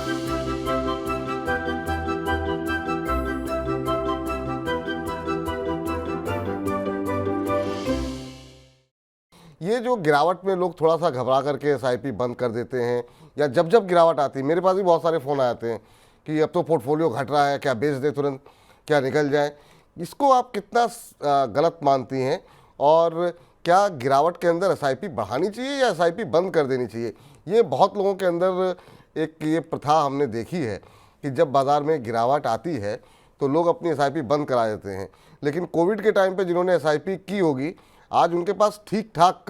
ये जो गिरावट में लोग थोड़ा सा घबरा करके एसआईपी बंद कर देते हैं, या जब जब गिरावट आती है, मेरे पास भी बहुत सारे फ़ोन आते हैं कि अब तो पोर्टफोलियो घट रहा है, क्या बेच दे तुरंत, क्या निकल जाए। इसको आप कितना गलत मानती हैं, और क्या गिरावट के अंदर एसआईपी बढ़ानी चाहिए या एसआईपी बंद कर देनी चाहिए? ये बहुत लोगों के अंदर एक ये प्रथा हमने देखी है कि जब बाज़ार में गिरावट आती है तो लोग अपनी एसआईपी बंद करा देते हैं, लेकिन कोविड के टाइम पे जिन्होंने एसआईपी की होगी, आज उनके पास ठीक ठाक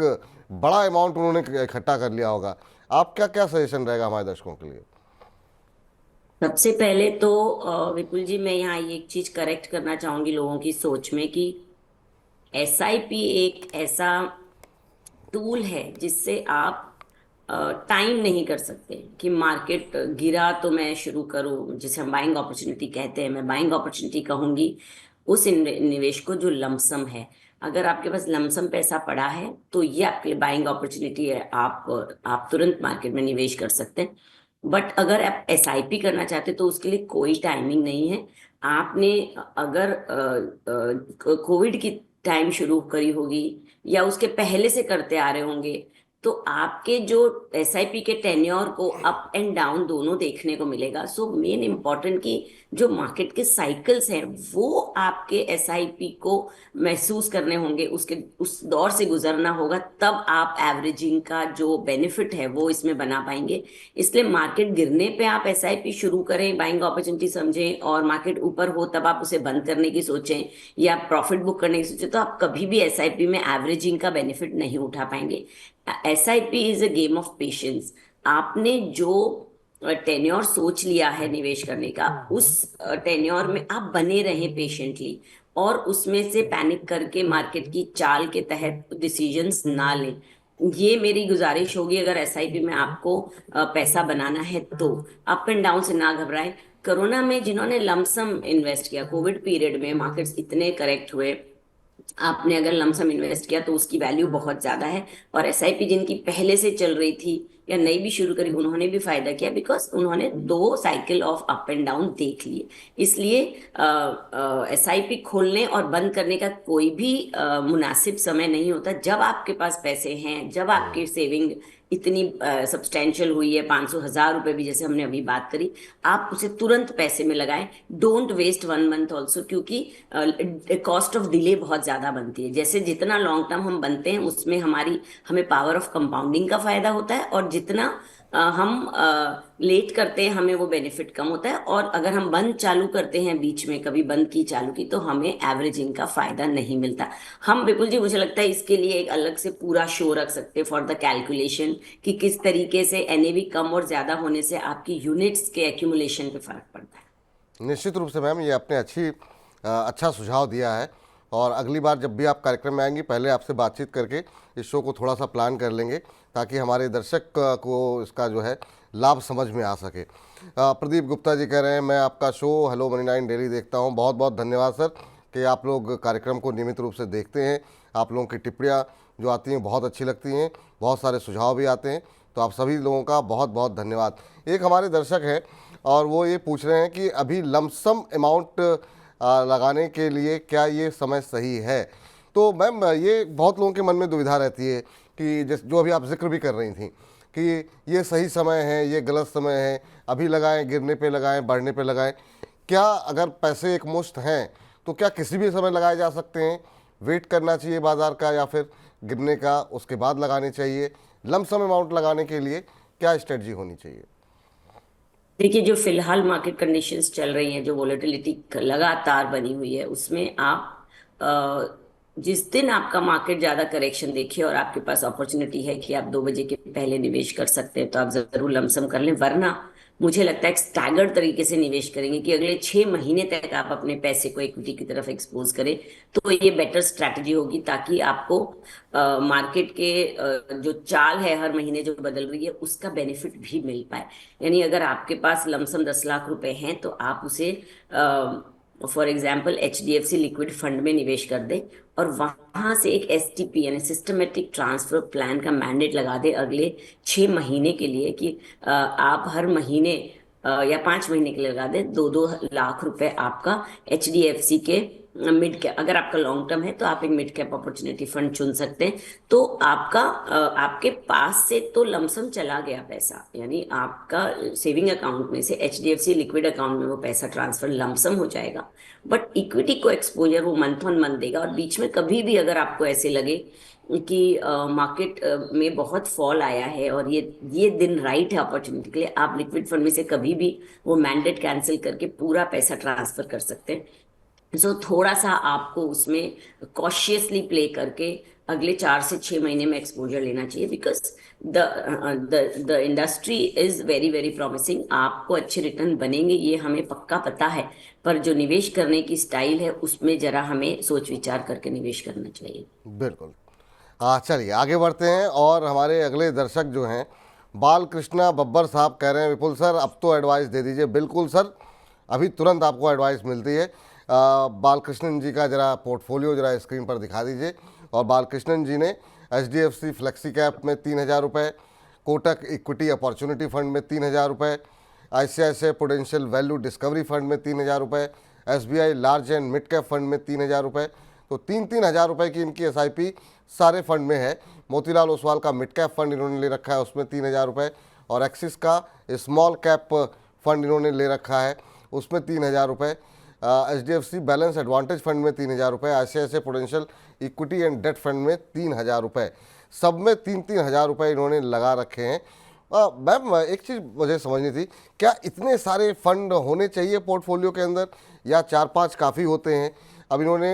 बड़ा अमाउंट उन्होंने इकट्ठा कर लिया होगा। आपका क्या सजेशन रहेगा हमारे दर्शकों के लिए? सबसे पहले तो विपुल जी, मैं यहाँ ये एक चीज करेक्ट करना चाहूंगी लोगों की सोच में कि एसआईपी एक ऐसा टूल है जिससे आप टाइम नहीं कर सकते कि मार्केट गिरा तो मैं शुरू करूं, जिसे हम बाइंग अपॉर्चुनिटी कहते हैं। मैं बाइंग अपॉर्चुनिटी कहूंगी उस निवेश को जो लमसम है। अगर आपके पास लमसम पैसा पड़ा है तो ये आपके लिए बाइंग अपॉर्चुनिटी है, आप तुरंत मार्केट में निवेश कर सकते हैं। बट अगर आप एसआईपी करना चाहते हैं तो उसके लिए कोई टाइमिंग नहीं है। आपने अगर कोविड की टाइम शुरू करी होगी या उसके पहले से करते आ रहे होंगे, तो आपके जो एसआईपी के टेन्योर को अप एंड डाउन दोनों देखने को मिलेगा। सो मेन इम्पॉर्टेंट कि जो मार्केट के साइकिल्स हैं वो आपके एसआईपी को महसूस करने होंगे, उसके उस दौर से गुजरना होगा, तब आप एवरेजिंग का जो बेनिफिट है वो इसमें बना पाएंगे। इसलिए मार्केट गिरने पे आप एसआईपी शुरू करें, बाइंग अपॉर्चुनिटी समझें, और मार्केट ऊपर हो तब आप उसे बंद करने की सोचें या प्रॉफिट बुक करने की सोचें, तो आप कभी भी एसआईपी में एवरेजिंग का बेनिफिट नहीं उठा पाएंगे। SIP is a game of patience. आपने जो टेन्योर सोच लिया है निवेश करने का, उस टेन्योर में आप बने रहें पेशेंटली, और उसमें से पैनिक करके मार्केट की चाल के तहत डिसीजंस ना लें। ये मेरी गुजारिश होगी। अगर एसआईपी में आपको पैसा बनाना है तो अप एंड डाउन से ना घबराएं। कोरोना में जिन्होंने लमसम इन्वेस्ट किया, कोविड पीरियड में मार्केट्स इतने करेक्ट हुए, आपने अगर लमसम इन्वेस्ट किया तो उसकी वैल्यू बहुत ज्यादा है। और एसआईपी जिनकी पहले से चल रही थी या नई भी शुरू करी, उन्होंने भी फायदा किया, बिकॉज उन्होंने दो cycle of up and down देख लिए। इसलिए एसआईपी खोलने और बंद करने का कोई भी मुनासिब समय नहीं होता। जब आपके पास पैसे हैं, जब आपकी सेविंग इतनी सब्सटेंशियल हुई है, 500,000 रुपए भी जैसे हमने अभी बात करी, आप उसे तुरंत पैसे में लगाएं। डोंट वेस्ट 1 मंथ ऑल्सो, क्योंकि कॉस्ट ऑफ डिले बहुत ज्यादा बनती है। जैसे जितना लॉन्ग टर्म हम बनते हैं उसमें हमें पावर ऑफ कंपाउंडिंग का फायदा होता है, और जितना हम लेट करते हैं हमें वो बेनिफिट कम होता है। और अगर हम बंद चालू करते हैं, बीच में कभी बंद की चालू की, तो हमें एवरेजिंग का फायदा नहीं मिलता। हम विपुल जी, मुझे लगता है इसके लिए एक अलग से पूरा शो रख सकते हैं फॉर द कैलकुलेशन कि किस तरीके से एनएवी कम और ज्यादा होने से आपकी यूनिट्स के एक्यूमुलेशन पे फर्क पड़ता है। निश्चित रूप से मैम, ये आपने अच्छा सुझाव दिया है, और अगली बार जब भी आप कार्यक्रम में आएंगी पहले आपसे बातचीत करके इस शो को थोड़ा सा प्लान कर लेंगे, ताकि हमारे दर्शक को इसका जो है लाभ समझ में आ सके। प्रदीप गुप्ता जी कह रहे हैं, मैं आपका शो हेलो मनी 9 डेली देखता हूं। बहुत बहुत धन्यवाद सर कि आप लोग कार्यक्रम को नियमित रूप से देखते हैं। आप लोगों की टिप्पणियाँ जो आती हैं बहुत अच्छी लगती हैं, बहुत सारे सुझाव भी आते हैं, तो आप सभी लोगों का बहुत बहुत धन्यवाद। एक हमारे दर्शक हैं और वो ये पूछ रहे हैं कि अभी लमसम अमाउंट लगाने के लिए क्या ये समय सही है? तो मैम, ये बहुत लोगों के मन में दुविधा रहती है कि जो अभी आप जिक्र भी कर रही थी कि ये सही समय है, ये गलत समय है, अभी लगाएं, गिरने पे लगाएं, बढ़ने पे लगाएं। क्या अगर पैसे एक मुश्त हैं तो क्या किसी भी समय लगाए जा सकते हैं? वेट करना चाहिए बाज़ार का या फिर गिरने का उसके बाद लगाने चाहिए? लमसम अमाउंट लगाने के लिए क्या स्ट्रेटजी होनी चाहिए? देखिए, जो फिलहाल मार्केट कंडीशंस चल रही हैं, जो वोलेटिलिटी लगातार बनी हुई है, उसमें आप जिस दिन आपका मार्केट ज्यादा करेक्शन देखे और आपके पास अपॉर्चुनिटी है कि आप 2 बजे के पहले निवेश कर सकते हैं, तो आप जरूर लमसम कर लें। वरना मुझे लगता है एक स्टैगर्ड तरीके से निवेश करेंगे कि अगले 6 महीने तक आप अपने पैसे को इक्विटी की तरफ एक्सपोज करें, तो ये बेटर स्ट्रैटेजी होगी, ताकि आपको मार्केट के जो चाल है हर महीने जो बदल रही है उसका बेनिफिट भी मिल पाए। यानी अगर आपके पास लमसम 10 लाख रुपए हैं तो आप उसे for example HDFC liquid fund में निवेश कर दें, और वहां से एक एसटीपी यानी सिस्टमेटिक ट्रांसफर प्लान का मैंडेट लगा दे अगले 6 महीने के लिए, कि आप हर महीने या 5 महीने के लिए लगा दें, 2-2 लाख रुपए आपका HDFC के मिड कैप, अगर आपका लॉन्ग टर्म है तो आप एक मिड कैप अपॉर्चुनिटी फंड चुन सकते हैं। तो आपका आपके पास से तो लमसम चला गया पैसा, यानी आपका सेविंग अकाउंट में से HDFC लिक्विड अकाउंट में वो पैसा ट्रांसफर लमसम हो जाएगा। बट इक्विटी को एक्सपोजर वो मंथ ऑन मंथ देगा, और बीच में कभी भी अगर आपको ऐसे लगे कि मार्केट में बहुत फॉल आया है और ये दिन राइट है अपॉर्चुनिटी के लिए, आप लिक्विड फंड में से कभी भी वो मैंडेट कैंसिल करके पूरा पैसा ट्रांसफर कर सकते हैं। सो थोड़ा सा आपको उसमें कॉशियसली प्ले करके अगले 4 से 6 महीने में एक्सपोजर लेना चाहिए, because the the industry is very very promising. आपको अच्छे रिटर्न बनेंगे ये हमें पक्का पता है, पर जो निवेश करने की स्टाइल है उसमें जरा हमें सोच विचार करके निवेश करना चाहिए। बिल्कुल। चलिए आगे बढ़ते हैं, और हमारे अगले दर्शक जो हैं बालकृष्णा बब्बर साहब कह रहे हैं, विपुल सर अब तो एडवाइस दे दीजिए। बिल्कुल सर, अभी तुरंत आपको एडवाइस मिलती है। बालकृष्णन जी का जरा पोर्टफोलियो जरा स्क्रीन पर दिखा दीजिए। और बालकृष्णन जी ने HDFC फ्लेक्सी कैप में 3,000 रुपये, कोटक इक्विटी अपॉर्चुनिटी फंड में 3,000 रुपये, ICICI potential value discovery fund में 3,000 रुपये, SBI large and mid cap fund में 3,000 रुपये। तो 3-3 हज़ार रुपये की इनकी SIP सारे फंड में है। मोतीलाल ओसवाल का मिड कैप फंड इन्होंने ले रखा है, उसमें 3,000 रुपये, और एक्सिस का स्मॉल कैप फंड इन्होंने ले रखा है, उसमें 3,000 रुपये। HDFC बैलेंस एडवांटेज फंड में 3,000 रुपये, ICICI potential equity and debt fund में 3,000 रुपये, सब में 3-3 हज़ार रुपये इन्होंने लगा रखे हैं। मैम एक चीज़ मुझे समझनी थी, क्या इतने सारे फंड होने चाहिए पोर्टफोलियो के अंदर, या 4-5 काफ़ी होते हैं? अब इन्होंने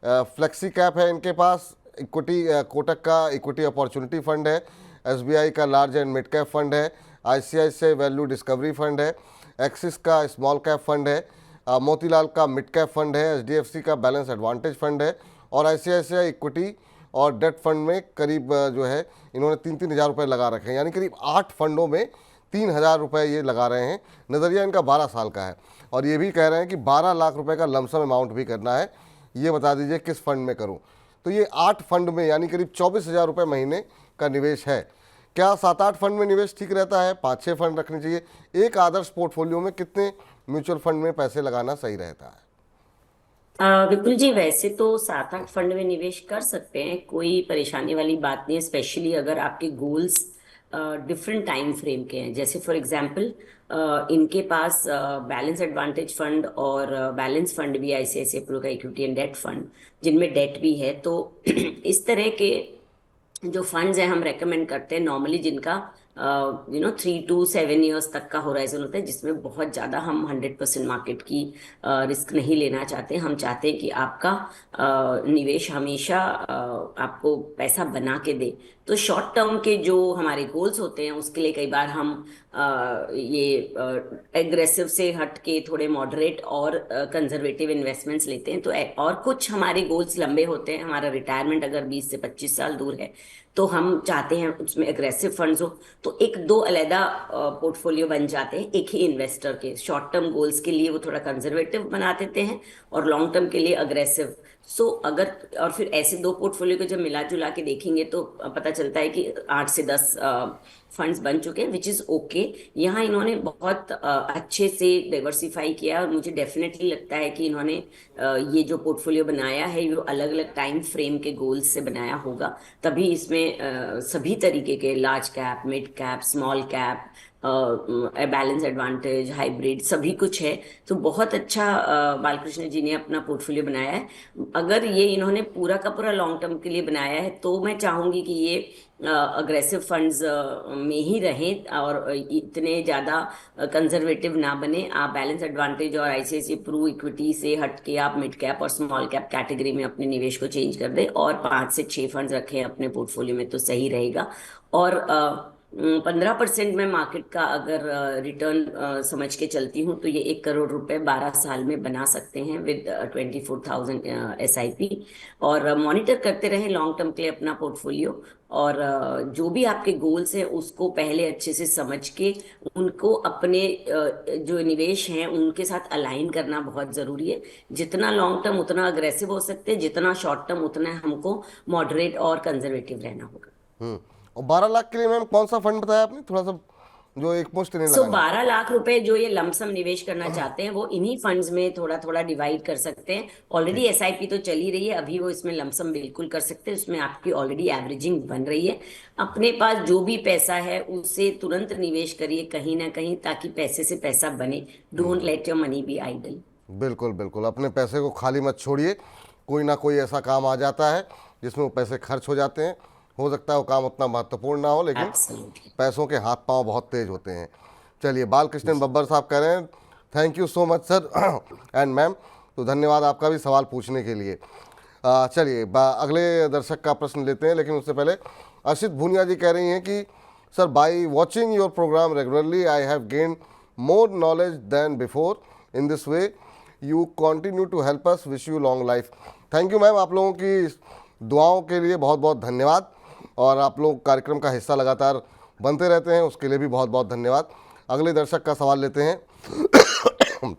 फ्लेक्सी कैप है इनके पास, इक्विटी कोटक का इक्विटी अपॉर्चुनिटी फंड है, SBI का large and mid cap fund है, ICICI वैल्यू डिस्कवरी फंड है, एक्सिस का स्मॉल कैप फंड है, मोतीलाल का मिड कैप फंड है, HDFC का बैलेंस एडवांटेज फंड है, और ICICI इक्विटी और डेट फंड में करीब जो है इन्होंने 3-3 हज़ार रुपये लगा रखे हैं, यानी करीब 8 फंडों में 3,000 रुपये ये लगा रहे हैं। नज़रिया इनका 12 साल का है, और ये भी कह रहे हैं कि 12 लाख रुपए का लमसम अमाउंट भी करना है। ये बता दीजिए किस फंड में करूं? तो ये 8 फंड में यानी करीब 24,000 रुपये महीने का निवेश है। क्या 7-8 फंड में निवेश ठीक रहता है? 5-6 फंड रखने चाहिए? एक आदर्श पोर्टफोलियो में कितने म्यूचुअल फंड में पैसे लगाना सही रहता है? विपुल जी, वैसे तो 7-8 फंड में निवेश कर सकते हैं, कोई परेशानी वाली बात नहीं है, स्पेशली अगर आपके गोल्स डिफरेंट टाइम फ्रेम के हैं। जैसे फॉर एग्जांपल इनके पास बैलेंस एडवांटेज फंड और बैलेंस फंड भी ICICI प्रू का इक्विटी एंड डेट फंड, जिनमें डेट भी है। तो इस तरह के जो फंड्स हैं हम रेकमेंड करते हैं नॉर्मली, जिनका 3 to 7 years तक का होराइजन होता है, जिसमें बहुत ज़्यादा हम 100% मार्केट की रिस्क नहीं लेना चाहते। हम चाहते हैं कि आपका निवेश हमेशा आपको पैसा बना के दे। तो शॉर्ट टर्म के जो हमारे गोल्स होते हैं उसके लिए कई बार हम ये एग्रेसिव से हट के थोड़े मॉडरेट और कंजर्वेटिव इन्वेस्टमेंट्स लेते हैं। तो और कुछ हमारे गोल्स लंबे होते हैं, हमारा रिटायरमेंट अगर 20 से 25 साल दूर है तो हम चाहते हैं उसमें एग्रेसिव फंड्स हो। तो एक दो अलहदा पोर्टफोलियो बन जाते हैं एक ही इन्वेस्टर के। शॉर्ट टर्म गोल्स के लिए वो थोड़ा कंजर्वेटिव बना देते हैं और लॉन्ग टर्म के लिए अग्रेसिव। सो अगर और फिर ऐसे दो पोर्टफोलियो को जब मिला जुला के देखेंगे तो पता चलता है कि 8 से 10 फंड्स बन चुके हैं, विच इज़ ओके। यहाँ इन्होंने बहुत अच्छे से डाइवर्सिफाई किया, और मुझे डेफिनेटली लगता है कि इन्होंने ये जो पोर्टफोलियो बनाया है ये अलग अलग टाइम फ्रेम के गोल्स से बनाया होगा, तभी इसमें सभी तरीके के large cap, mid cap, small cap, balance advantage, hybrid सभी कुछ है। तो बहुत अच्छा बालकृष्ण जी ने अपना पोर्टफोलियो बनाया है। अगर ये इन्होंने पूरा का पूरा लॉन्ग टर्म के लिए बनाया है तो मैं चाहूंगी कि ये अग्रेसिव फंड्स में ही रहें और इतने ज़्यादा कंजर्वेटिव ना बने। आप बैलेंस एडवांटेज और ICICI प्रू इक्विटी से हट के आप मिड कैप और स्मॉल कैप कैटेगरी में अपने निवेश को चेंज कर दें और 5 से 6 फंड्स रखें अपने पोर्टफोलियो में तो सही रहेगा। और 15% में मार्केट का अगर रिटर्न समझ के चलती हूँ तो ये 1 करोड़ रुपए 12 साल में बना सकते हैं विद 24,000 SIP। और मॉनिटर करते रहें लॉन्ग टर्म के लिए अपना पोर्टफोलियो। और जो भी आपके गोल्स हैं उसको पहले अच्छे से समझ के उनको अपने जो निवेश हैं उनके साथ अलाइन करना बहुत ज़रूरी है। जितना लॉन्ग टर्म उतना अग्रेसिव हो सकते हैं, जितना शॉर्ट टर्म उतना हमको मॉडरेट और कंजर्वेटिव रहना होगा। और 12 लाख के लिए मैम कौन सा फंड बताया आपने? थोड़ा सा जो एक मुश्त नहीं सो लगाना। 12 लाख रुपए जो ये लमसम निवेश करना चाहते हैं वो इन्हीं फंड्स में थोड़ा थोड़ा डिवाइड कर सकते हैं। ऑलरेडी ठीक। एसआईपी तो चली रही है, अभी वो इसमें लमसम बिल्कुल कर सकते हैं, उसमें आपकी ऑलरेडी एवरेजिंग बन रही है। अपने पास जो भी पैसा है उसे तुरंत निवेश करिए कहीं ना कहीं, ताकि पैसे से पैसा बने। Don't let your money be idle. बिल्कुल बिल्कुल, अपने पैसे को खाली मत छोड़िए। कोई ना कोई ऐसा काम आ जाता है जिसमें वो पैसे खर्च हो जाते हैं। हो सकता है वो काम उतना महत्वपूर्ण ना हो, लेकिन एब्सोल्युटली। पैसों के हाथ पांव बहुत तेज होते हैं। चलिए, बालकृष्ण बब्बर साहब कह रहे हैं thank you so much sir and ma'am. तो धन्यवाद आपका भी सवाल पूछने के लिए। चलिए अगले दर्शक का प्रश्न लेते हैं, लेकिन उससे पहले अर्षित भूनिया जी कह रही हैं कि sir, by watching your program regularly I have gain more knowledge than before. In this way you continue to help us, wish you long life. Thank you ma'am, आप लोगों की दुआओं के लिए बहुत बहुत धन्यवाद। और आप लोग कार्यक्रम का हिस्सा लगातार बनते रहते हैं, उसके लिए भी बहुत बहुत धन्यवाद। अगले दर्शक का सवाल लेते हैं।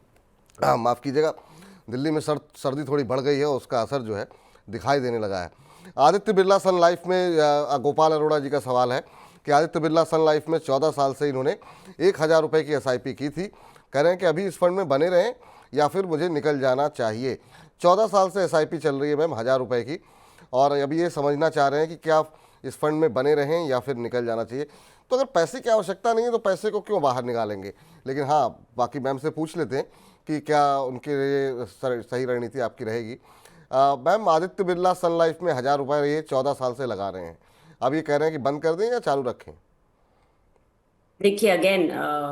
माफ़ कीजिएगा, दिल्ली में सर्दी थोड़ी बढ़ गई है, उसका असर जो है दिखाई देने लगा है। आदित्य बिरला सन लाइफ में गोपाल अरोड़ा जी का सवाल है कि आदित्य बिरला सन लाइफ में 14 साल से इन्होंने 1,000 रुपये की एसआईपी की थी। कह रहे हैं कि अभी इस फंड में बने रहें या फिर मुझे निकल जाना चाहिए। 14 साल से एसआईपी चल रही है मैम 1,000 रुपये की, और अभी ये समझना चाह रहे हैं कि क्या इस फंड में बने रहें या फिर निकल जाना चाहिए। तो अगर पैसे की आवश्यकता नहीं है तो पैसे को क्यों बाहर निकालेंगे। लेकिन हाँ, बाकी मैम से पूछ लेते हैं कि क्या उनके लिए सही रणनीति आपकी रहेगी। मैम, आदित्य बिरला सन लाइफ में 1,000 रुपये ये 14 साल से लगा रहे हैं, अब ये कह रहे हैं कि बंद कर दें या चालू रखें। देखिए अगेन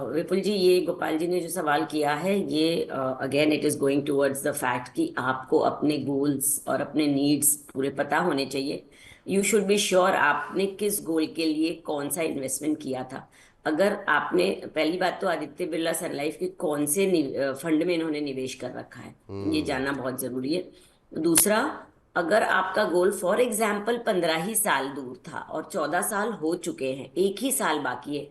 विपुल जी, ये गोपाल जी ने जो सवाल किया है ये again it is going towards the fact कि आपको अपने गोल्स और अपने नीड्स पूरे पता होने चाहिए। यू शुड बी श्योर आपने किस गोल के लिए कौन सा इन्वेस्टमेंट किया था। अगर आपने, पहली बात तो आदित्य बिरला सन लाइफ के कौन से फंड में इन्होंने निवेश कर रखा है, ये जानना बहुत जरूरी है। दूसरा, अगर आपका गोल फॉर एग्जाम्पल 15 ही साल दूर था और 14 साल हो चुके हैं, एक ही साल बाकी है,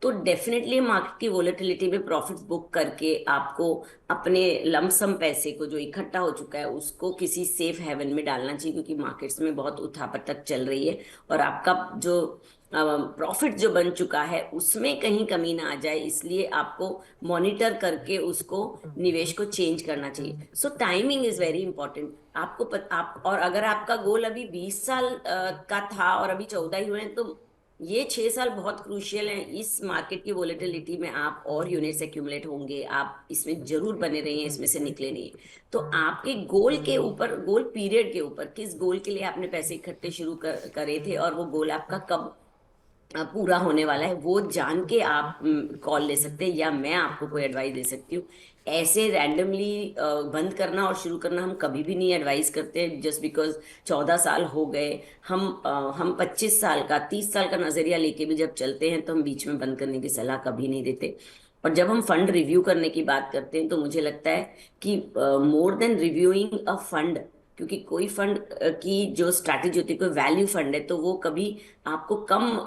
तो डेफिनेटली मार्केट की वोलेटिलिटी में प्रॉफिट्स बुक करके आपको अपने लमसम पैसे को जो इकट्ठा हो चुका है उसको किसी सेफ हेवन में डालना चाहिए, क्योंकि मार्केट्स में बहुत उठापटक चल रही है और आपका जो प्रॉफिट जो बन चुका है उसमें कहीं कमी ना आ जाए, इसलिए आपको मॉनिटर करके उसको निवेश को चेंज करना चाहिए। सो टाइमिंग इज वेरी इंपॉर्टेंट। आप, और अगर आपका गोल अभी 20 साल का था और अभी 14 ही हुए हैं, तो ये 6 साल बहुत क्रूशियल हैं। इस मार्केट की वोलेटिलिटी में आप और यूनिट्स एक्यूमुलेट होंगे, आप इसमें जरूर बने रहिए, इसमें से निकले नहीं। तो आपके गोल के ऊपर, गोल पीरियड के ऊपर, किस गोल के लिए आपने पैसे इकट्ठे शुरू करे थे और वो गोल आपका कब पूरा होने वाला है, वो जान के आप कॉल ले सकते हैं, या मैं आपको कोई एडवाइस दे सकती हूँ। ऐसे रैंडमली बंद करना और शुरू करना हम कभी भी नहीं एडवाइस करते, जस्ट बिकॉज 14 साल हो गए। हम 25 साल का, 30 साल का नजरिया लेके भी जब चलते हैं तो हम बीच में बंद करने की सलाह कभी नहीं देते। और जब हम फंड रिव्यू करने की बात करते हैं तो मुझे लगता है कि more than reviewing a fund, क्योंकि कोई फंड की जो स्ट्रैटेजी होती है, कोई वैल्यू फंड है तो वो कभी आपको कम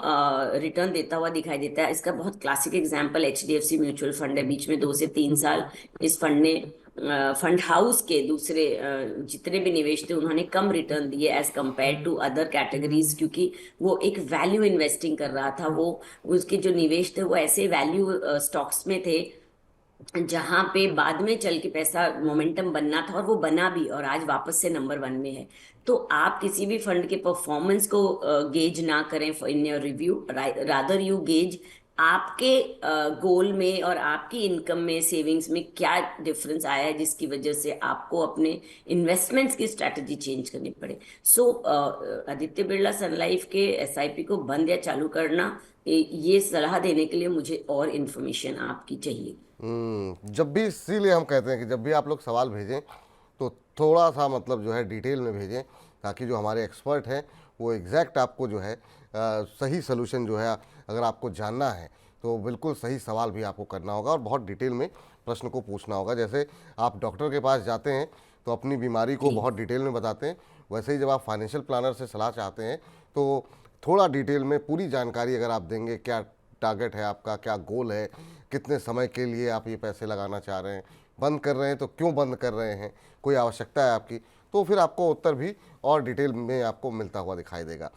रिटर्न देता हुआ दिखाई देता है। इसका बहुत classic example HDFC mutual fund है। बीच में 2 से 3 साल इस फंड ने, फंड हाउस के दूसरे जितने भी निवेश थे उन्होंने कम रिटर्न दिए as compare to other categories, क्योंकि वो एक वैल्यू इन्वेस्टिंग कर रहा था। वो उसके जो निवेश थे वो ऐसे वैल्यू स्टॉक्स में थे जहां पे बाद में चल के पैसा मोमेंटम बनना था, और वो बना भी, और आज वापस से नंबर 1 में है। तो आप किसी भी फंड के परफॉर्मेंस को गेज ना करें in your review, rather you gauge आपके गोल में और आपकी इनकम में, सेविंग्स में क्या डिफरेंस आया है जिसकी वजह से आपको अपने इन्वेस्टमेंट्स की स्ट्रैटेजी चेंज करनी पड़े। सो आदित्य बिरला सन लाइफ के एसआईपी को बंद या चालू करना, ये सलाह देने के लिए मुझे और इन्फॉर्मेशन आपकी चाहिए। जब भी, इसीलिए हम कहते हैं कि जब भी आप लोग सवाल भेजें तो थोड़ा सा मतलब जो है डिटेल में भेजें, ताकि जो हमारे एक्सपर्ट हैं वो एग्जैक्ट आपको जो है सही सलूशन जो है, अगर आपको जानना है तो बिल्कुल सही सवाल भी आपको करना होगा और बहुत डिटेल में प्रश्न को पूछना होगा। जैसे आप डॉक्टर के पास जाते हैं तो अपनी बीमारी को जी। बहुत डिटेल में बताते हैं, वैसे ही जब आप फाइनेंशियल प्लानर से सलाह चाहते हैं तो थोड़ा डिटेल में पूरी जानकारी अगर आप देंगे, क्या टारगेट है आपका, क्या गोल है, कितने समय के लिए आप ये पैसे लगाना चाह रहे हैं, बंद कर रहे हैं तो क्यों बंद कर रहे हैं, कोई आवश्यकता है आपकी, तो फिर आपको उत्तर भी और डिटेल में आपको मिलता हुआ दिखाई देगा।